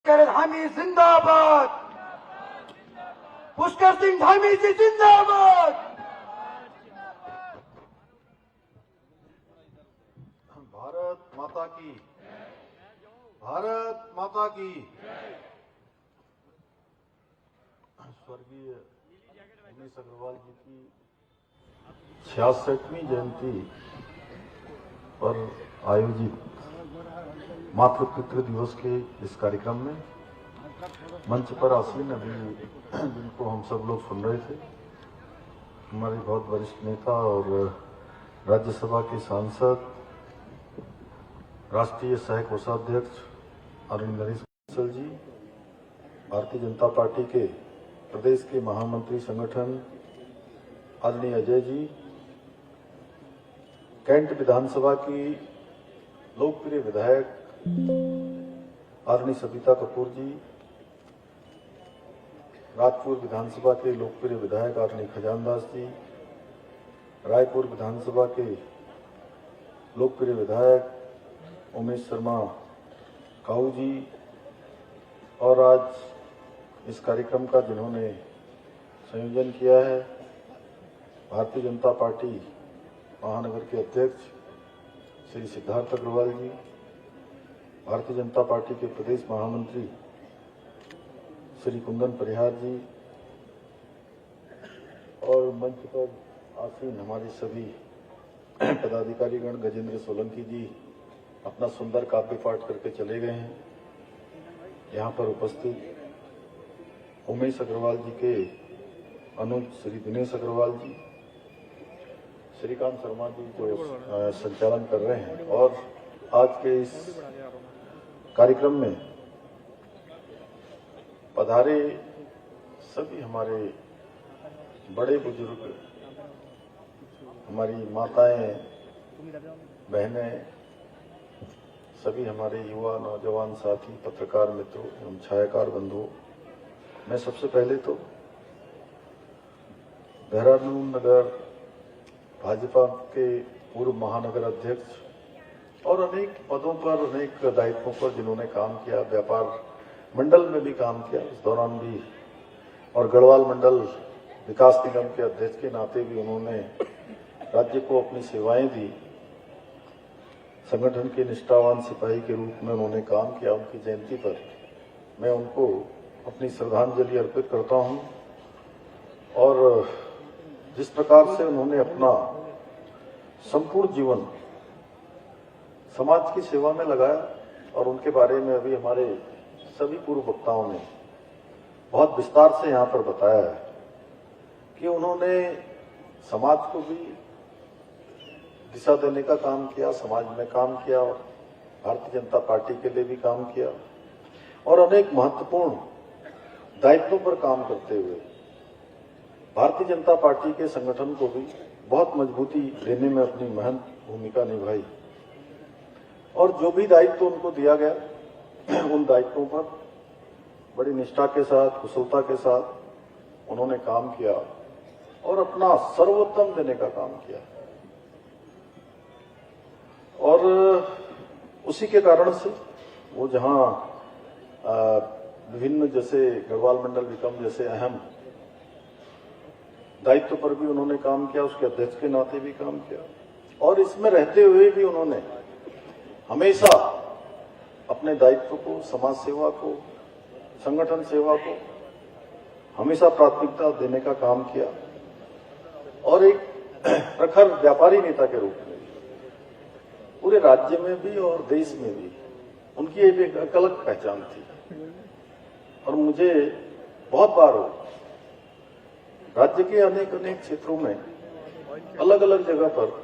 पुष्कर धामी जिंदाबाद, पुष्कर सिंह धामी जी जिंदाबाद। भारत माता की, भारत माता की। स्वर्गीय उमेश अग्रवाल जी की 66वीं जयंती पर आयोजित मातृपितृ दिवस के इस कार्यक्रम में मंच पर आसीन अभी जिनको हम सब लोग सुन रहे थे, हमारे बहुत वरिष्ठ नेता और राज्यसभा के सांसद, राष्ट्रीय सह कोषाध्यक्ष आदरणीय नरेश बंसल जी, भारतीय जनता पार्टी के प्रदेश के महामंत्री संगठन आदरणीय अजय जी, कैंट विधानसभा की लोकप्रिय विधायक आदरणीय सविता कपूर जी, राजपुर विधानसभा के लोकप्रिय विधायक आदरणीय खजानदास जी, रायपुर विधानसभा के लोकप्रिय विधायक उमेश शर्मा काऊ जी, और आज इस कार्यक्रम का जिन्होंने संयोजन किया है भारतीय जनता पार्टी महानगर के अध्यक्ष श्री सिद्धार्थ अग्रवाल जी, भारतीय जनता पार्टी के प्रदेश महामंत्री श्री कुंदन परिहार जी, और मंच पर आसीन हमारे सभी पदाधिकारीगण, गजेंद्र सोलंकी जी अपना सुंदर काव्य पाठ करके चले गए हैं। यहाँ पर उपस्थित उमेश अग्रवाल जी के अनुज श्री दिनेश अग्रवाल जी, श्रीकांत शर्मा जी जो संचालन कर रहे हैं, और आज के इस कार्यक्रम में पधारे सभी हमारे बड़े बुजुर्ग, हमारी माताएं, बहनें, सभी हमारे युवा नौजवान साथी, पत्रकार मित्रों एवं छायाकार बंधुओं, मैं सबसे पहले तो देहरादून नगर भाजपा के पूर्व महानगर अध्यक्ष और अनेक पदों पर, अनेक दायित्वों पर जिन्होंने काम किया, व्यापार मंडल में भी काम किया इस दौरान भी, और गढ़वाल मंडल विकास निगम के अध्यक्ष के नाते भी उन्होंने राज्य को अपनी सेवाएं दी। संगठन के निष्ठावान सिपाही के रूप में उन्होंने काम किया। उनकी जयंती पर मैं उनको अपनी श्रद्धांजलि अर्पित करता हूं, और जिस प्रकार से उन्होंने अपना संपूर्ण जीवन समाज की सेवा में लगाया, और उनके बारे में अभी हमारे सभी पूर्व वक्ताओं ने बहुत विस्तार से यहाँ पर बताया है कि उन्होंने समाज को भी दिशा देने का काम किया, समाज में काम किया, और भारतीय जनता पार्टी के लिए भी काम किया, और अनेक महत्वपूर्ण दायित्वों पर काम करते हुए भारतीय जनता पार्टी के संगठन को भी बहुत मजबूती देने में अपनी महत्वपूर्ण भूमिका निभाई। और जो भी दायित्व उनको दिया गया उन दायित्वों पर बड़ी निष्ठा के साथ, कुशलता के साथ उन्होंने काम किया और अपना सर्वोत्तम देने का काम किया। और उसी के कारण से वो जहां विभिन्न, जैसे गढ़वाल मंडल विकम जैसे अहम दायित्व पर भी उन्होंने काम किया, उसके अध्यक्ष के नाते भी काम किया, और इसमें रहते हुए भी उन्होंने हमेशा अपने दायित्व को, समाज सेवा को, संगठन सेवा को हमेशा प्राथमिकता देने का काम किया। और एक प्रखर व्यापारी नेता के रूप में पूरे राज्य में भी और देश में भी उनकी एक अलग पहचान थी। और मुझे बहुत बार राज्य के अनेक अनेक क्षेत्रों में अलग अलग जगह पर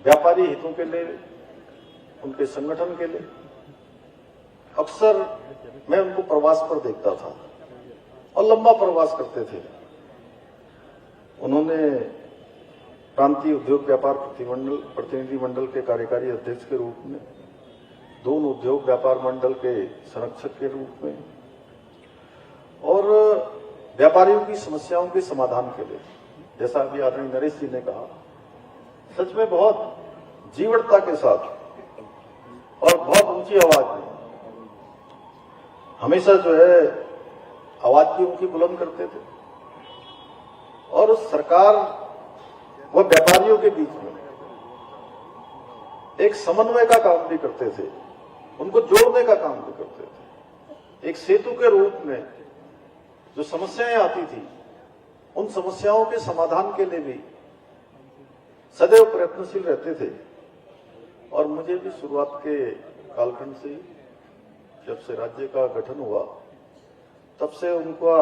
व्यापारी हितों के लिए, उनके संगठन के लिए अक्सर मैं उनको प्रवास पर देखता था, और लंबा प्रवास करते थे। उन्होंने प्रांतीय उद्योग व्यापार प्रतिनिधि मंडल के कार्यकारी अध्यक्ष के रूप में, दोनों उद्योग व्यापार मंडल के संरक्षक के रूप में, और व्यापारियों की समस्याओं के समाधान के लिए, जैसा अभी आदरणीय नरेश जी ने कहा, सच में बहुत जीवटता के साथ और बहुत ऊंची आवाज में हमेशा जो है आवाज भी उनकी बुलंद करते थे और सरकार व व्यापारियों के बीच में एक समन्वय का काम भी करते थे, उनको जोड़ने का काम भी करते थे। एक सेतु के रूप में जो समस्याएं आती थी, उन समस्याओं के समाधान के लिए भी सदैव प्रयत्नशील रहते थे। और मुझे भी शुरुआत के कालखंड से, जब से राज्य का गठन हुआ, तब से उनका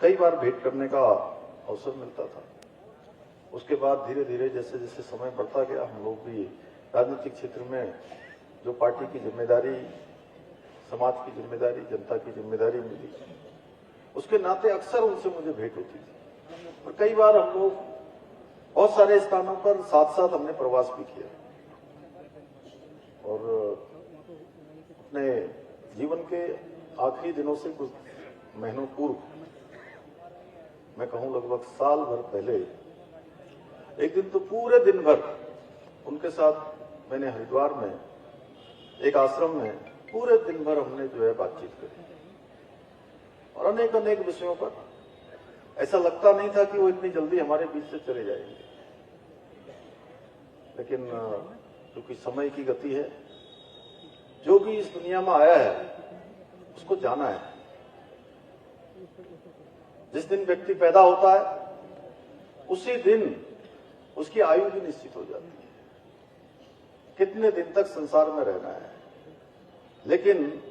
कई बार भेंट करने का अवसर मिलता था। उसके बाद धीरे धीरे जैसे जैसे समय बढ़ता गया, हम लोग भी राजनीतिक क्षेत्र में जो पार्टी की जिम्मेदारी, समाज की जिम्मेदारी, जनता की जिम्मेदारी मिली, उसके नाते अक्सर उनसे मुझे भेंट होती थी। और कई बार हम लोग बहुत सारे स्थानों पर साथ साथ हमने प्रवास भी किया। और अपने जीवन के आखिरी दिनों से कुछ महीनों पूर्व, मैं कहूं लगभग साल भर पहले, एक दिन तो पूरे दिन भर उनके साथ मैंने हरिद्वार में एक आश्रम में पूरे दिन भर हमने जो है बातचीत करी और अनेक अनेक विषयों पर। ऐसा लगता नहीं था कि वो इतनी जल्दी हमारे बीच से चले जाएंगे, लेकिन क्योंकि समय की गति है, जो भी इस दुनिया में आया है उसको जाना है। जिस दिन व्यक्ति पैदा होता है उसी दिन उसकी आयु भी निश्चित हो जाती है, कितने दिन तक संसार में रहना है। लेकिन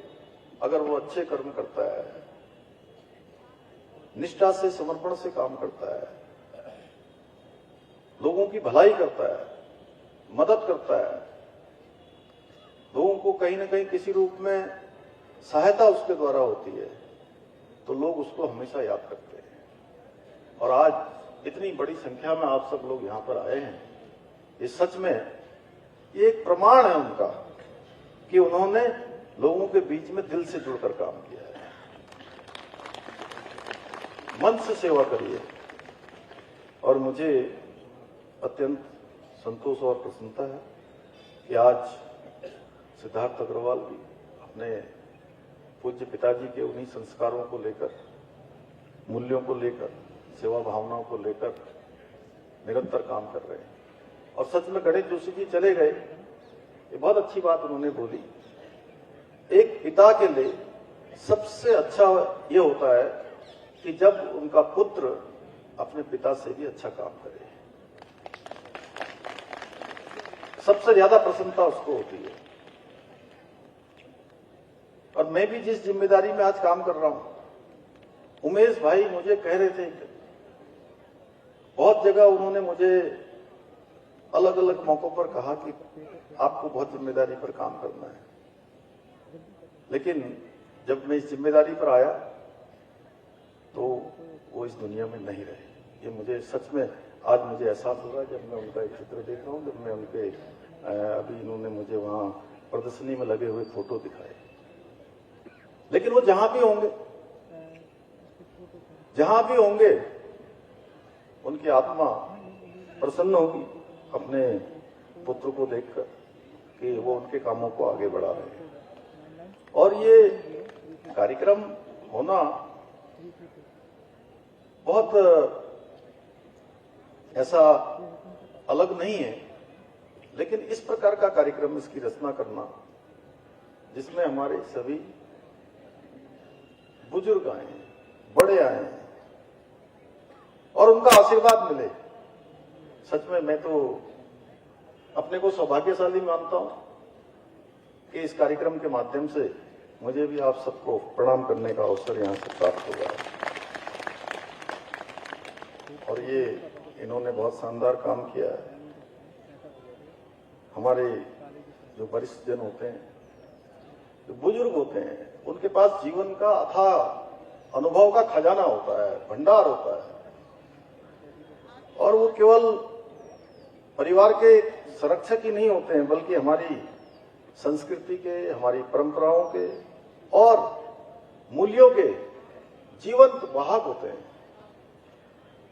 अगर वो अच्छे कर्म करता है, निष्ठा से, समर्पण से काम करता है, लोगों की भलाई करता है, मदद करता है, लोगों को कहीं ना कहीं किसी रूप में सहायता उसके द्वारा होती है, तो लोग उसको हमेशा याद करते हैं। और आज इतनी बड़ी संख्या में आप सब लोग यहां पर आए हैं, ये सच में ये एक प्रमाण है उनका कि उन्होंने लोगों के बीच में दिल से जुड़कर काम किया है। मन से सेवा करिए। और मुझे अत्यंत संतोष और प्रसन्नता है कि आज सिद्धार्थ अग्रवाल भी अपने पूज्य पिताजी के उन्हीं संस्कारों को लेकर, मूल्यों को लेकर, सेवा भावनाओं को लेकर निरंतर काम कर रहे हैं। और सच में गणेश जोशी जी चले गए, ये बहुत अच्छी बात उन्होंने बोली। एक पिता के लिए सबसे अच्छा ये होता है कि जब उनका पुत्र अपने पिता से भी अच्छा काम करे, सबसे ज्यादा प्रसन्नता उसको होती है। और मैं भी जिस जिम्मेदारी में आज काम कर रहा हूं, उमेश भाई मुझे कह रहे थे, बहुत जगह उन्होंने मुझे अलग अलग मौकों पर कहा कि आपको बहुत जिम्मेदारी पर काम करना है। लेकिन जब मैं इस जिम्मेदारी पर आया तो वो इस दुनिया में नहीं रहे। ये मुझे सच में आज मुझे एहसास हो रहा है जब मैं उनका एक चित्र देख रहा हूं, जब मैं उनके अभी इन्होंने मुझे वहां प्रदर्शनी में लगे हुए फोटो दिखाए। लेकिन वो जहां भी होंगे उनकी आत्मा प्रसन्न होगी अपने पुत्र को देखकर कि वो उनके कामों को आगे बढ़ा रहे हैं। और ये कार्यक्रम होना बहुत ऐसा अलग नहीं है, लेकिन इस प्रकार का कार्यक्रम, इसकी रचना करना जिसमें हमारे सभी बुजुर्ग आए हैं, बड़े आए हैं और उनका आशीर्वाद मिले, सच में मैं तो अपने को सौभाग्यशाली मानता हूं कि इस कार्यक्रम के माध्यम से मुझे भी आप सबको प्रणाम करने का अवसर यहां से प्राप्त हुआ है। और ये इन्होंने बहुत शानदार काम किया है। हमारे जो वरिष्ठ जन होते हैं, जो बुजुर्ग होते हैं, उनके पास जीवन का अथाह अनुभव का खजाना होता है, भंडार होता है। और वो केवल परिवार के संरक्षक ही नहीं होते हैं, बल्कि हमारी संस्कृति के, हमारी परंपराओं के और मूल्यों के जीवंत वाहक होते हैं।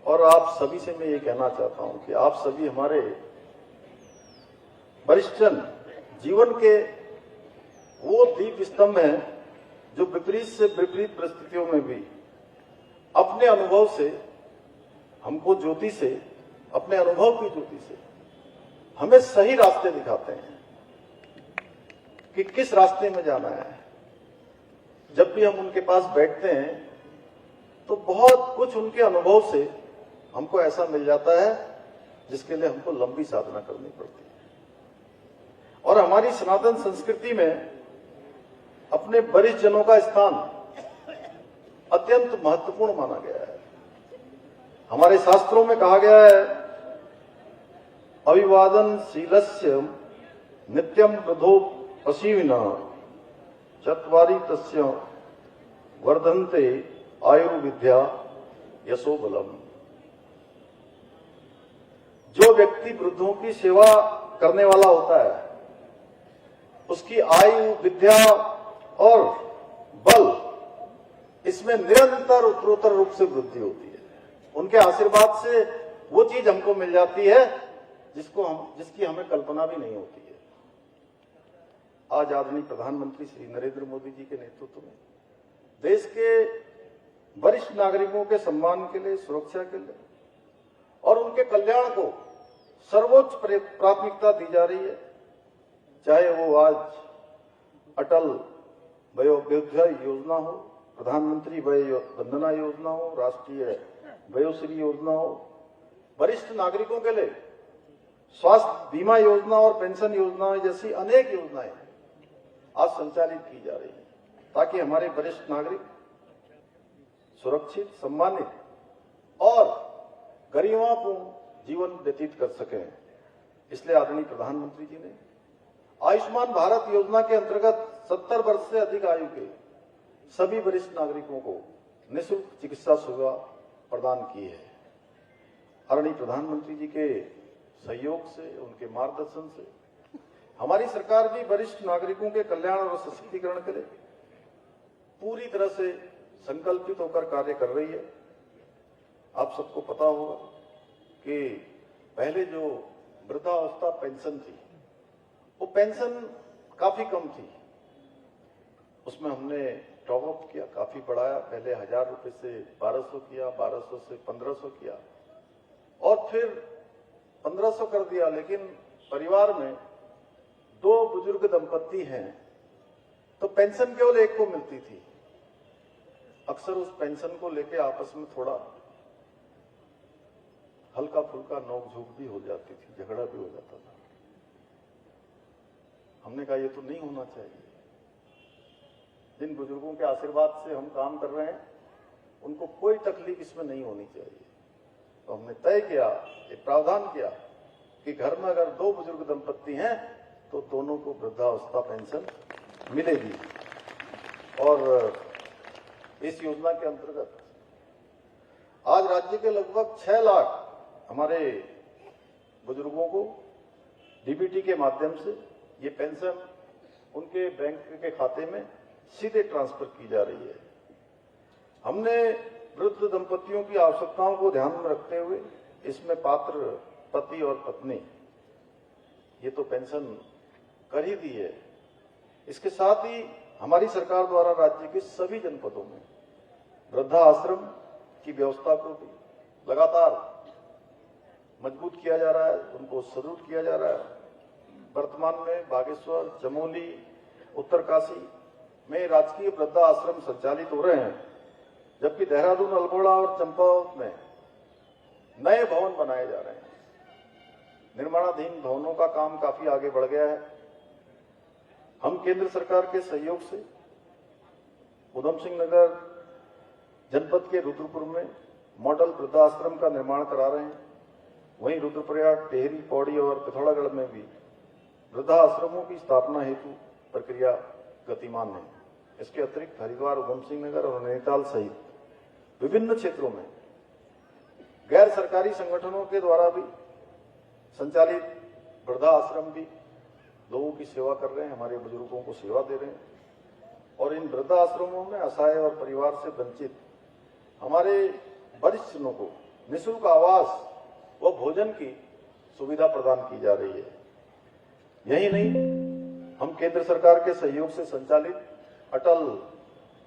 और आप सभी से मैं ये कहना चाहता हूं कि आप सभी हमारे वरिष्ठ जन जीवन के वो दीप स्तंभ हैं जो विपरीत से विपरीत परिस्थितियों में भी अपने अनुभव से हमको ज्योति से, अपने अनुभव की ज्योति से हमें सही रास्ते दिखाते हैं कि किस रास्ते में जाना है। जब भी हम उनके पास बैठते हैं तो बहुत कुछ उनके अनुभव से हमको ऐसा मिल जाता है जिसके लिए हमको लंबी साधना करनी पड़ती है। और हमारी सनातन संस्कृति में अपने वरिष्ठ जनों का स्थान अत्यंत महत्वपूर्ण माना गया है। हमारे शास्त्रों में कहा गया है, अभिवादन शीलस्य नित्यम वृद्धो पशीविना चत्वारि तस्य वर्धन्ते आयुर्विद्या यशो बलम। जो व्यक्ति वृद्धों की सेवा करने वाला होता है उसकी आयु, विद्या और बल इसमें निरंतर उत्तरोत्तर रूप से वृद्धि होती है। उनके आशीर्वाद से वो चीज हमको मिल जाती है जिसकी हमें कल्पना भी नहीं होती है। आज आदरणीय प्रधानमंत्री श्री नरेंद्र मोदी जी के नेतृत्व में देश के वरिष्ठ नागरिकों के सम्मान के लिए, सुरक्षा के लिए और उनके कल्याण को सर्वोच्च प्राथमिकता दी जा रही है। चाहे वो आज अटल वयोवृद्धा योजना हो, प्रधानमंत्री वय वंदना योजना हो, राष्ट्रीय वयोश्री योजना हो, वरिष्ठ नागरिकों के लिए स्वास्थ्य बीमा योजना और पेंशन योजना जैसी अनेक योजनाएं आज संचालित की जा रही है ताकि हमारे वरिष्ठ नागरिक सुरक्षित, सम्मानित और गरिमापूर्ण जीवन व्यतीत कर सकें। इसलिए आदरणीय प्रधानमंत्री जी ने आयुष्मान भारत योजना के अंतर्गत 70 वर्ष से अधिक आयु के सभी वरिष्ठ नागरिकों को निःशुल्क चिकित्सा सुविधा प्रदान की है। आदरणीय प्रधानमंत्री जी के सहयोग से, उनके मार्गदर्शन से हमारी सरकार भी वरिष्ठ नागरिकों के कल्याण और सशक्तिकरण के लिए पूरी तरह से संकल्पित होकर कार्य कर रही है। आप सबको पता होगा कि पहले जो वृद्धावस्था पेंशन थी वो पेंशन काफी कम थी, उसमें हमने टॉप अप किया, काफी बढ़ाया। पहले 1000 रुपए से 1200 किया, 1200 से 1500 किया और फिर 1500 कर दिया। लेकिन परिवार में 2 बुजुर्ग दंपत्ति हैं तो पेंशन केवल एक को मिलती थी। अक्सर उस पेंशन को लेके आपस में थोड़ा हल्का फुल्का नोकझोंक भी हो जाती थी, झगड़ा भी हो जाता था। हमने कहा ये तो नहीं होना चाहिए। जिन बुजुर्गों के आशीर्वाद से हम काम कर रहे हैं उनको कोई तकलीफ इसमें नहीं होनी चाहिए। तो हमने तय किया, एक प्रावधान किया कि घर में अगर 2 बुजुर्ग दंपत्ति हैं तो दोनों को वृद्धावस्था पेंशन मिलेगी। और इस योजना के अंतर्गत आज राज्य के लगभग 6 लाख हमारे बुजुर्गों को डीबीटी के माध्यम से ये पेंशन उनके बैंक के खाते में सीधे ट्रांसफर की जा रही है। हमने वृद्ध दंपतियों की आवश्यकताओं को ध्यान में रखते हुए इसमें पात्र पति और पत्नी ये तो पेंशन कर ही दी है। इसके साथ ही हमारी सरकार द्वारा राज्य के सभी जनपदों में वृद्धा आश्रम की व्यवस्था को भी लगातार मजबूत किया जा रहा है, उनको सुदृढ़ किया जा रहा है। वर्तमान में बागेश्वर, चमोली, उत्तरकाशी में राजकीय वृद्धा आश्रम संचालित हो रहे हैं, जबकि देहरादून, अल्मोड़ा और चंपावत में नए भवन बनाए जा रहे हैं। निर्माणाधीन भवनों का काम काफी आगे बढ़ गया है। हम केंद्र सरकार के सहयोग से उधम सिंह नगर जनपद के रुद्रपुर में मॉडल वृद्धाश्रम का निर्माण करा रहे हैं। वहीं रुद्रप्रयाग, टेहरी, पौड़ी और पिथौरागढ़ में भी वृद्धाश्रमों की स्थापना हेतु प्रक्रिया गतिमान है। इसके अतिरिक्त हरिद्वार, उधम सिंह नगर और नैनीताल सहित विभिन्न क्षेत्रों में गैर सरकारी संगठनों के द्वारा भी संचालित वृद्धाश्रम भी लोगों की सेवा कर रहे हैं, हमारे बुजुर्गों को सेवा दे रहे हैं। और इन वृद्धाश्रमों में असहाय और परिवार से वंचित हमारे वरिष्ठ जनों को निःशुल्क आवास व भोजन की सुविधा प्रदान की जा रही है। यही नहीं, हम केंद्र सरकार के सहयोग से संचालित अटल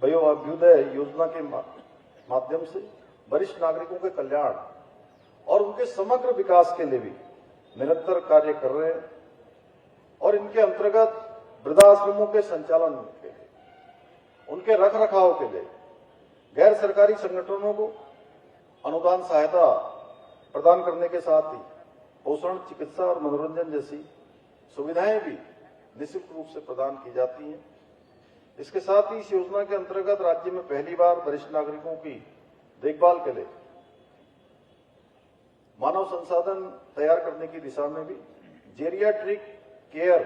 वयोअभ्युदय योजना के माध्यम से वरिष्ठ नागरिकों के कल्याण और उनके समग्र विकास के लिए भी निरंतर कार्य कर रहे हैं और इनके अंतर्गत वृद्धाश्रमों के संचालन के लिए, उनके रख रखाव के लिए गैर सरकारी संगठनों को अनुदान सहायता प्रदान करने के साथ ही पोषण, चिकित्सा और मनोरंजन जैसी सुविधाएं भी निःशुल्क रूप से प्रदान की जाती हैं। इसके साथ ही इस योजना के अंतर्गत राज्य में पहली बार वरिष्ठ नागरिकों की देखभाल के लिए मानव संसाधन तैयार करने की दिशा में भी जेरियाट्रिक केयर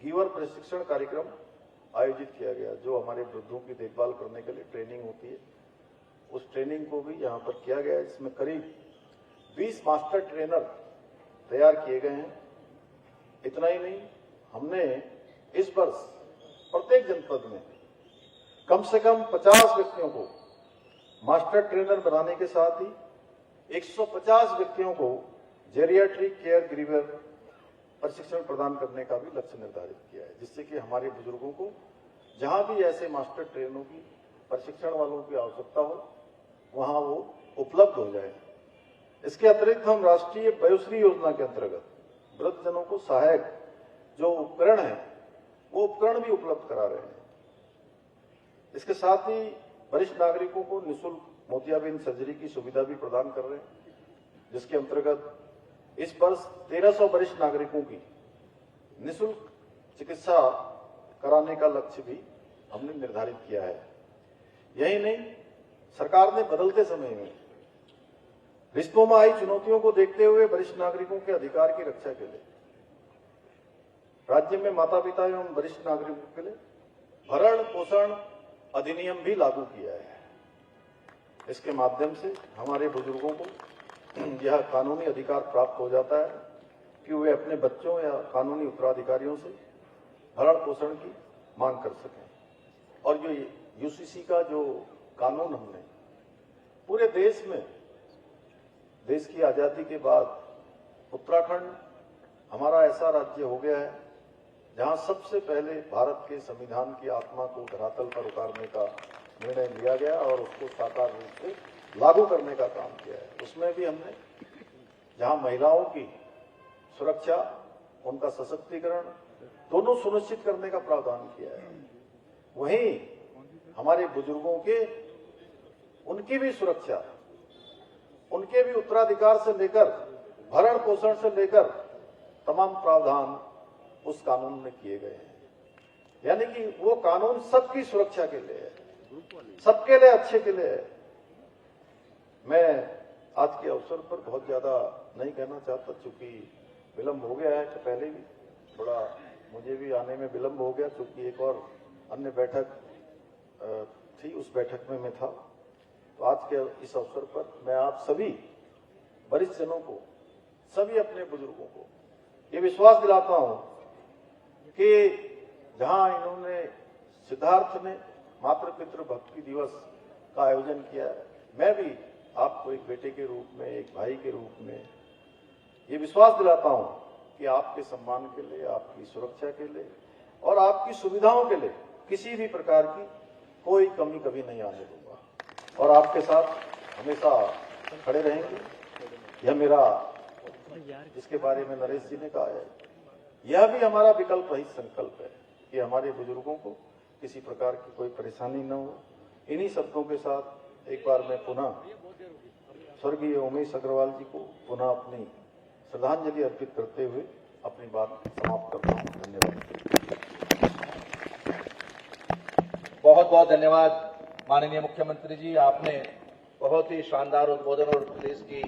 गिवर प्रशिक्षण कार्यक्रम आयोजित किया गया, जो हमारे वृद्धों की देखभाल करने के लिए ट्रेनिंग होती है। उस ट्रेनिंग को भी यहां पर किया गया है, इसमें करीब 20 मास्टर ट्रेनर तैयार किए गए हैं। इतना ही नहीं, हमने इस वर्ष प्रत्येक जनपद में कम से कम 50 व्यक्तियों को मास्टर ट्रेनर बनाने के साथ ही 150 व्यक्तियों को जेरियाट्रिक केयर गिवर प्रशिक्षण प्रदान करने का भी लक्ष्य निर्धारित किया है, जिससे कि हमारे बुजुर्गों को जहां भी ऐसे मास्टर ट्रेनरों की प्रशिक्षण वालों की आवश्यकता हो वहां वो उपलब्ध हो जाए। इसके अतिरिक्त हम राष्ट्रीय वयोश्री योजना के अंतर्गत वृद्धजनों को सहायक जो उपकरण है वो उपकरण भी उपलब्ध करा रहे हैं। इसके साथ ही वरिष्ठ नागरिकों को निःशुल्क मोतियाबिंद सर्जरी की सुविधा भी प्रदान कर रहे हैं, जिसके अंतर्गत इस वर्ष 1300 वरिष्ठ नागरिकों की निःशुल्क चिकित्सा कराने का लक्ष्य भी हमने निर्धारित किया है। यही नहीं, सरकार ने बदलते समय में रिश्तों में आई चुनौतियों को देखते हुए वरिष्ठ नागरिकों के अधिकार की रक्षा के लिए राज्य में माता पिता एवं वरिष्ठ नागरिकों के लिए भरण पोषण अधिनियम भी लागू किया है। इसके माध्यम से हमारे बुजुर्गों को यह कानूनी अधिकार प्राप्त हो जाता है कि वे अपने बच्चों या कानूनी उत्तराधिकारियों से भरण पोषण की मांग कर सकें। और जो यूसीसी का जो कानून हमने पूरे देश में, देश की आजादी के बाद उत्तराखंड हमारा ऐसा राज्य हो गया है जहां सबसे पहले भारत के संविधान की आत्मा को धरातल पर उतारने का निर्णय लिया गया और उसको साकार रूप से लागू करने का काम किया है। उसमें भी हमने जहां महिलाओं की सुरक्षा, उनका सशक्तिकरण दोनों सुनिश्चित करने का प्रावधान किया है, वहीं हमारे बुजुर्गों के उनकी भी सुरक्षा, उनके भी उत्तराधिकार से लेकर भरण पोषण से लेकर तमाम प्रावधान उस कानून में किए गए हैं। यानी कि वो कानून सबकी सुरक्षा के लिए है, सबके लिए अच्छे के लिए है। मैं आज के अवसर पर बहुत ज्यादा नहीं कहना चाहता, चूंकि विलंब हो गया है। तो पहले भी थोड़ा मुझे भी आने में विलंब हो गया, चूंकि एक और अन्य बैठक थी, उस बैठक में मैं था। तो आज के इस अवसर पर मैं आप सभी वरिष्ठ जनों को, सभी अपने बुजुर्गों को ये विश्वास दिलाता हूं कि जहां इन्होंने सिद्धार्थ ने मातृ पितृ भक्ति दिवस का आयोजन किया है, मैं भी आपको एक बेटे के रूप में, एक भाई के रूप में ये विश्वास दिलाता हूं कि आपके सम्मान के लिए, आपकी सुरक्षा के लिए और आपकी सुविधाओं के लिए किसी भी प्रकार की कोई कमी कभी नहीं आने दूंगा और आपके साथ हमेशा खड़े रहेंगे। यह मेरा, जिसके बारे में नरेश जी ने कहा है, यह भी हमारा विकल्प रहित संकल्प है कि हमारे बुजुर्गों को किसी प्रकार की कोई परेशानी न हो। इन्हीं शब्दों के साथ एक बार मैं पुनः स्वर्गीय उमेश अग्रवाल जी को पुनः अपनी श्रद्धांजलि अर्पित करते हुए अपनी बात समाप्त करता हूं। धन्यवाद। बहुत बहुत धन्यवाद माननीय मुख्यमंत्री जी, आपने बहुत ही शानदार उद्बोधन और प्रदेश की